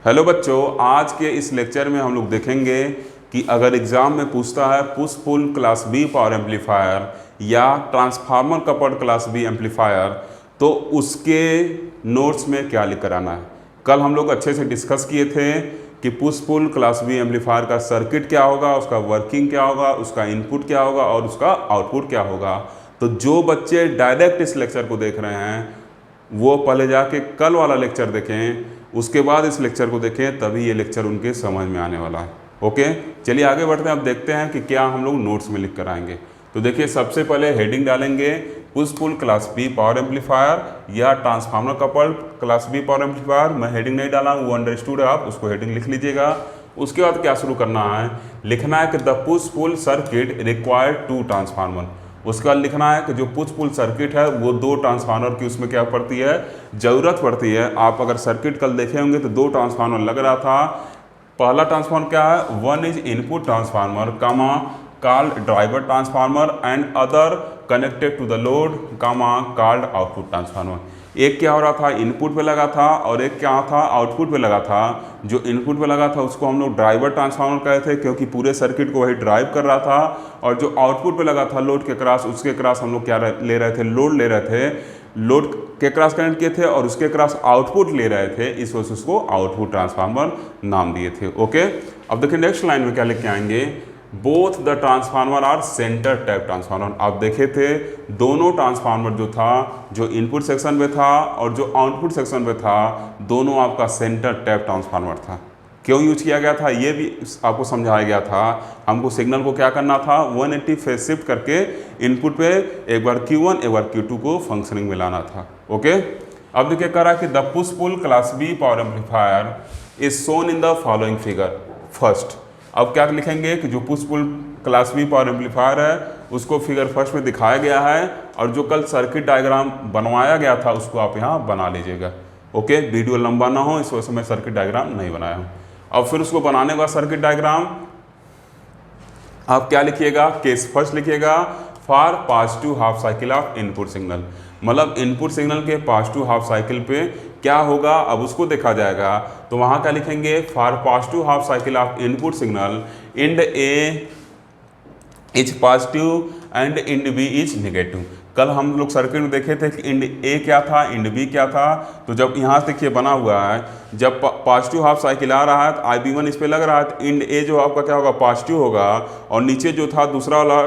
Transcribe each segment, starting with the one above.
Hello बच्चों, आज के इस लेक्चर में हम लोग देखेंगे कि अगर एग्जाम में पूछता है push pull class B power amplifier या transformer coupled class B amplifier तो उसके नोट्स में क्या लिख कर आना है। कल हम लोग अच्छे से डिस्कस किए थे कि push pull class B amplifier का सर्किट क्या होगा, उसका वर्किंग क्या होगा, उसका इनपुट क्या होगा और उसका आउटपुट क्या होगा। तो जो बच्चे डायरेक्ट इस लेक्चर को देख रहे हैं वो पहले जाके कल वाला लेक्चर देखें, उसके बाद इस लेक्चर को देखें, तभी ये लेक्चर उनके समझ में आने वाला है। ओके, चलिए आगे बढ़ते हैं। अब देखते हैं कि क्या हम लोग नोट्स में लिख कर आएंगे। तो देखिए, सबसे पहले हेडिंग डालेंगे push pull class B power amplifier या transformer coupled class B power amplifier. मैं हेडिंग नहीं डाला, वो अंडरस्टूड है, आप उसको हेडिंग लिख लीजिएगा। उसके बाद क्या शुरू करना है, लिखना है कि the push pull circuit required to transformer. उसके बाद लिखना है कि जो पुश पुल सर्किट है वो दो ट्रांसफार्मर की उसमें क्या पड़ती है, ज़रूरत पड़ती है। आप अगर सर्किट कल देखे होंगे तो दो ट्रांसफार्मर लग रहा था। पहला ट्रांसफार्मर क्या है, one is input transformer comma called driver transformer and other connected to the load comma called output transformer. एक क्या हो रहा था, इनपुट पे लगा था, और एक क्या था, आउटपुट पे लगा था। जो इनपुट पे लगा था उसको हम लोग ड्राइवर ट्रांसफार्मर कहते थे, क्योंकि पूरे सर्किट को वही ड्राइव कर रहा था। और जो आउटपुट पे लगा था लोड के क्रॉस, उसके क्रॉस हम लोग क्या ले रहे थे, लोड ले रहे थे, लोड के क्रॉस कनेक्ट किए थे और उसके क्रॉस आउटपुट ले रहे थे, इस वजह से उसको आउटपुट ट्रांसफार्मर नाम दिए थे। ओके, अब देखिए नेक्स्ट लाइन में क्या लिख के आएंगे, both the transformer are centre tap transformer. आप देखे थे दोनों ट्रांसफार्मर जो था, जो इनपुट सेक्शन में था और जो आउटपुट सेक्शन में था, दोनों आपका सेंटर टैप ट्रांसफार्मर था। क्यों यूज किया गया था ये भी आपको समझाया गया था। हमको सिग्नल को क्या करना था, 180 फेज शिफ्ट करके इनपुट पे एक बार Q1 एक बार Q2 को फंक्शनिंग में लाना था। ओके, अब देखिए कह रहा है कि the push pull class B power amplifier is shown in the following figure first. अब क्या लिखेंगे कि जो push pull class B power amplifier है उसको फिगर फर्स्ट में दिखाया गया है, और जो कल सर्किट डायग्राम बनवाया गया था उसको आप यहाँ बना लीजिएगा। ओके, वीडियो लंबा ना हो इस वजह से मैं सर्किट डायग्राम नहीं बनाया हूँ। अब फिर उसको बनाने का सर्किट डायग्राम आप क्या लिखिएगा, केस फर्स्ट लिखिएगा, for positive half cycle of input signal. मतलब इनपुट सिग्नल के पॉजिटिव हाफ साइकिल पे क्या होगा अब उसको देखा जाएगा। तो वहाँ क्या लिखेंगे, for positive half cycle of input signal end A is positive and end B is negative. कल हम लोग सर्किट में देखे थे कि इंड ए क्या था, इंड बी क्या था। तो जब यहाँ से देखिए बना हुआ है, जब पॉजिटिव हाफ साइकिल आ रहा है तो IB1 इस पर लग रहा है, तो इंड ए जो आपका क्या होगा, पॉजिटिव होगा। और नीचे जो था दूसरा वाला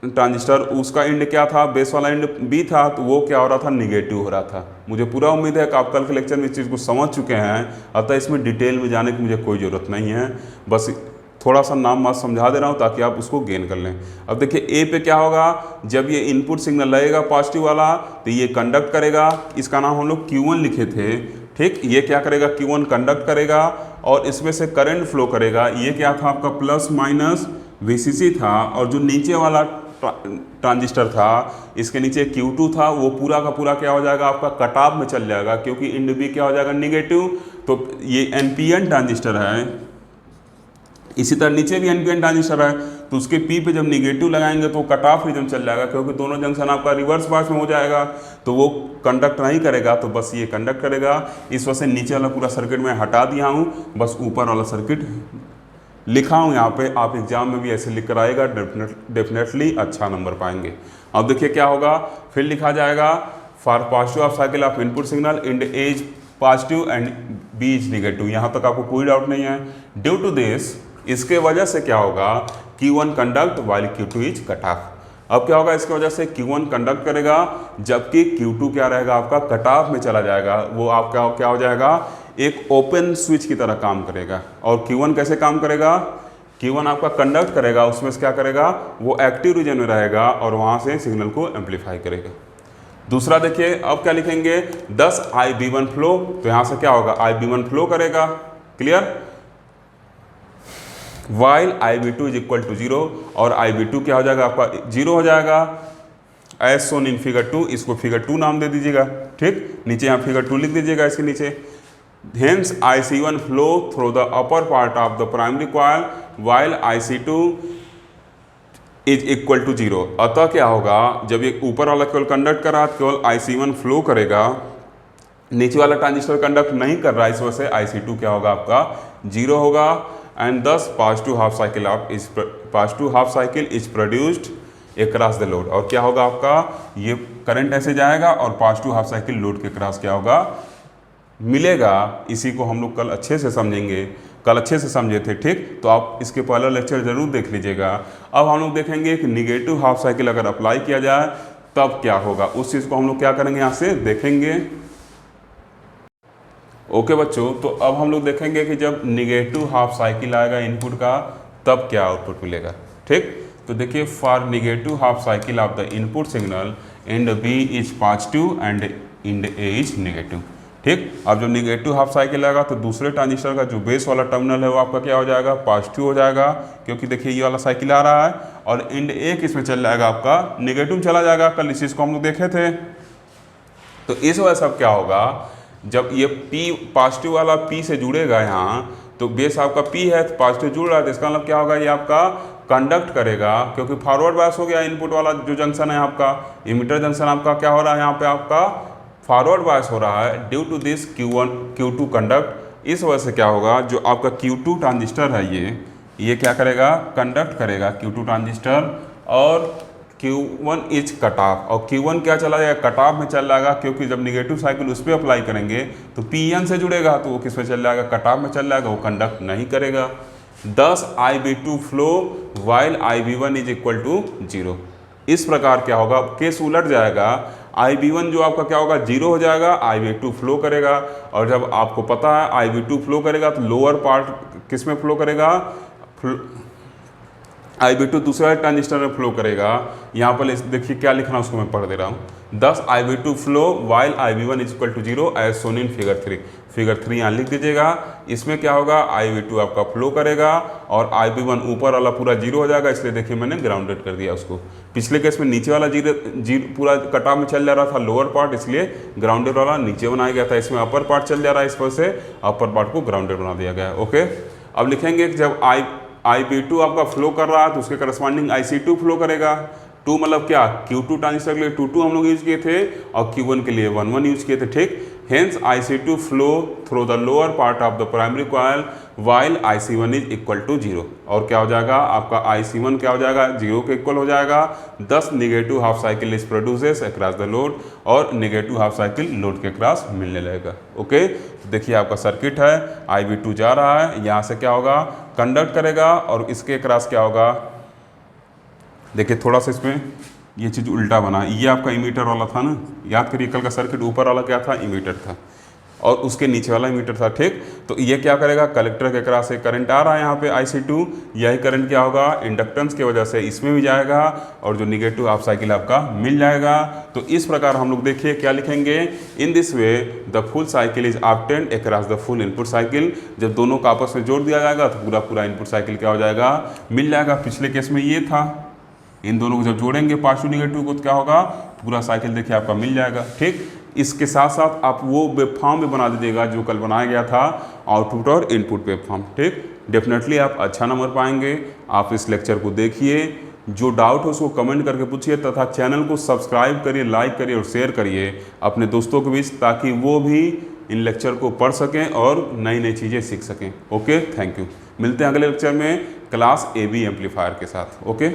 ट्रांजिस्टर, उसका इंड क्या था, बेस वाला इंड बी था, तो वो क्या हो रहा था, निगेटिव हो रहा था। मुझे पूरा उम्मीद है कि आप कल के लेक्चर में इस चीज़ को समझ चुके हैं, अतः इसमें डिटेल में जाने की मुझे कोई ज़रूरत नहीं है। बस थोड़ा सा नाम मात्र समझा दे रहा हूँ ताकि आप उसको गेन कर लें। अब देखिए ए पे क्या होगा, जब ये इनपुट सिग्नल लगेगा पॉजिटिव वाला तो ये कंडक्ट करेगा। इसका नाम हम लोग Q1 लिखे थे, ठीक। ये क्या करेगा, Q1 कंडक्ट करेगा और इसमें से करंट फ्लो करेगा। ये क्या था आपका प्लस माइनस VCC था, और जो नीचे वाला ट्रांजिस्टर था, इसके नीचे Q2 था, वो पूरा का पूरा क्या हो जाएगा, आपका कट ऑफ में चल जाएगा, क्योंकि इंड बी क्या हो जाएगा, निगेटिव। तो ये NPN ट्रांजिस्टर है। इसी तरह नीचे भी NPN ट्रांजिस्टर है, तो उसके P पे जब निगेटिव लगाएंगे तो कट ऑफ रीजन चल जाएगा, क्योंकि दोनों जंक्शन आपका रिवर्स बायस में हो जाएगा, तो वो कंडक्ट नहीं करेगा, तो बस ये कंडक्ट करेगा। इस वजह से नीचे वाला पूरा सर्किट मैं हटा दिया हूँ, बस ऊपर वाला सर्किट लिखा हूँ यहाँ पे। आप एग्जाम में भी ऐसे लिख कर आएगा, डेफिनेटली अच्छा नंबर पाएंगे। अब देखिए क्या होगा, फिर लिखा जाएगा for positive of cycle of input signal end A is positive and B is negative. यहाँ तक आपको कोई डाउट नहीं है। ड्यू टू दिस, इसके वजह से क्या होगा, Q1 conduct while Q2 is cut off. अब क्या होगा, इसकी वजह से Q1 कंडक्ट करेगा, जबकि Q2 क्या रहेगा, आपका कट ऑफ में चला जाएगा। वो आपका क्या हो जाएगा, एक ओपन स्विच की तरह काम करेगा। और Q1 कैसे काम करेगा, Q1 आपका कंडक्ट करेगा, उसमें से क्या करेगा, वो एक्टिव रीजन में रहेगा और वहाँ से सिग्नल को एम्पलीफाई करेगा। दूसरा देखिए, अब क्या लिखेंगे, 10 IB1 फ्लो, तो यहाँ से क्या होगा, IB1 फ्लो करेगा, clear, while IB2 is equal to 0, और IB2 क्या हो जाएगा, आपका 0 हो जाएगा। एज सोन इन फिगर 2, इसको फिगर 2 नाम दे दीजिएगा, ठीक। नीचे यहाँ फिगर 2 लिख दीजिएगा इसके नीचे। Hence IC1 flow through the upper part of the primary coil while IC2 is equal to 0। अतः क्या होगा, जब ये ऊपर वाला केवल कंडक्ट कर रहा है, केवल IC1 फ्लो करेगा, नीचे वाला ट्रांजिस्टर कंडक्ट नहीं कर रहा है, इस वजह से IC2 क्या होगा आपका 0 होगा। And thus positive half cycle is produced across the load. और क्या होगा आपका, ये करंट ऐसे जाएगा और positive half cycle load के क्रॉस क्या होगा मिलेगा। इसी को हम लोग कल अच्छे से समझेंगे, कल अच्छे से समझे थे, ठीक। तो आप इसके पहला लेक्चर जरूर देख लीजिएगा। अब हम लोग देखेंगे कि निगेटिव हाफ साइकिल अगर अप्लाई किया जाए तब क्या होगा, उस चीज़ को हम लोग क्या करेंगे यहाँ से देखेंगे। ओके बच्चों, तो अब हम लोग देखेंगे कि जब निगेटिव हाफ साइकिल आएगा इनपुट का तब क्या आउटपुट मिलेगा, ठीक। तो देखिए, for negative half cycle of the input signal end B is positive and end A is negative, ठीक। अब जब निगेटिव हाफ साइकिल आएगा तो दूसरे ट्रांजिस्टर का जो बेस वाला टर्मिनल है वो आपका क्या हो जाएगा, पॉजिटिव हो जाएगा, क्योंकि देखिए ये वाला साइकिल आ रहा है। और इंड A किसमें चल जाएगा आपका नेगेटिव चला जाएगा। कल इस चीज़ को हम लोग देखे थे। तो इस वजह से अब क्या होगा, जब ये P पॉजिटिव वाला P से जुड़ेगा यहाँ, तो बेस आपका P है तो पॉजिटिव जुड़ रहा है, तो इसका मतलब क्या होगा, ये आपका कंडक्ट करेगा, क्योंकि फॉरवर्ड बायस हो गया। इनपुट वाला जो जंक्शन है आपका इमीटर जंक्शन आपका क्या हो रहा है, यहाँ पे आपका फॉरवर्ड बायस हो रहा है due to this Q2 conduct. इस वजह से क्या होगा, जो आपका Q2 ट्रांजिस्टर है ये क्या करेगा, कंडक्ट करेगा Q2 ट्रांजिस्टर। और Q1 इज कट ऑफ, और Q1 क्या चला जाएगा, कट ऑफ में चल जाएगा, क्योंकि जब निगेटिव साइकिल उस पर अप्लाई करेंगे तो Pn से जुड़ेगा, तो वो किस में चल जाएगा, कट ऑफ में चल जाएगा, वो कंडक्ट नहीं करेगा। 10 IB2 flow while IB1 is equal to 0। इस प्रकार क्या होगा, केस उलट जाएगा, IB1 जो आपका क्या होगा 0 हो जाएगा, IB2 फ्लो करेगा। और जब आपको पता है IB2 फ्लो करेगा तो लोअर पार्ट किस में फ्लो करेगा, IB2 दूसरा ट्रांजिस्टर में फ्लो करेगा। यहाँ पर देखिए क्या लिखना है उसको मैं पढ़ दे रहा हूँ। 10 IB2 flow while IB1 is equal to 0 as shown in figure 3। Figure 3 यहाँ लिख दीजिएगा। इसमें क्या होगा, IB2 आपका फ्लो करेगा और IB1 ऊपर वाला पूरा 0 हो जाएगा, इसलिए देखिए मैंने ग्राउंडेड कर दिया उसको। पिछले केस में नीचे वाला जीरो पूरा कटा में चल जा रहा था लोअर पार्ट, इसलिए ग्राउंडेड वाला नीचे बनाया गया था। इसमें अपर पार्ट चल जा रहा है, इस वजह से अपर पार्ट को ग्राउंडेड बना दिया गया है। ओके, अब लिखेंगे कि जब IB2 आपका फ्लो कर रहा है तो उसके करस्पॉन्डिंग IC2 फ्लो करेगा। 2 मतलब क्या, Q2 ट्रांजिस्टर के लिए 2 हम लोग यूज किए थे और Q1 के लिए 1 यूज किए थे, ठीक। Hence IC2 flow through the lower part of the primary coil while IC1 is equal to 0। और क्या हो जाएगा आपका IC1 क्या हो जाएगा, 0 के इक्वल हो जाएगा। 10 negative half cycle is produces across the load, और निगेटिव हाफ साइकिल लोड के क्रॉस मिलने लगेगा। ओके, देखिए आपका सर्किट है, IB2 जा रहा है, यहाँ से क्या होगा, कंडक्ट करेगा, और इसके क्रॉस क्या होगा, देखिए थोड़ा सा इसमें ये चीज़ उल्टा बना। ये आपका इमीटर वाला था ना, याद करिए कल का सर्किट, ऊपर वाला क्या था, इमीटर था, और उसके नीचे वाला इमीटर था, ठीक। तो ये क्या करेगा, कलेक्टर के क्रॉस से करंट आ रहा है यहाँ पे IC2, यही करंट क्या होगा, इंडक्टेंस की वजह से इसमें भी जाएगा, और जो निगेटिव हाफ साइकिल आपका मिल जाएगा। तो इस प्रकार हम लोग देखिए क्या लिखेंगे, in this way the full cycle is obtained across the full input cycle. जब दोनों को आपस में जोड़ दिया जाएगा तो पूरा इनपुट साइकिल क्या हो जाएगा, मिल जाएगा। पिछले केस में ये था, इन दोनों को जब जोड़ेंगे पॉजिटिव निगेटिव को तो क्या होगा, पूरा साइकिल देखिए आपका मिल जाएगा, ठीक। इसके साथ साथ आप वो वेवफॉर्म भी बना दीजिएगा जो कल बनाया गया था, आउटपुट और इनपुट वेवफॉर्म, ठीक। डेफिनेटली आप अच्छा नंबर पाएंगे। आप इस लेक्चर को देखिए, जो डाउट हो उसको कमेंट करके पूछिए, तथा चैनल को सब्सक्राइब करिए, लाइक करिए और शेयर करिए अपने दोस्तों के बीच, ताकि वो भी इन लेक्चर को पढ़ सकें और नई नई चीज़ें सीख सकें। Okay, thank you. मिलते हैं अगले लेक्चर में क्लास AB एम्पलीफायर के साथ। ओके।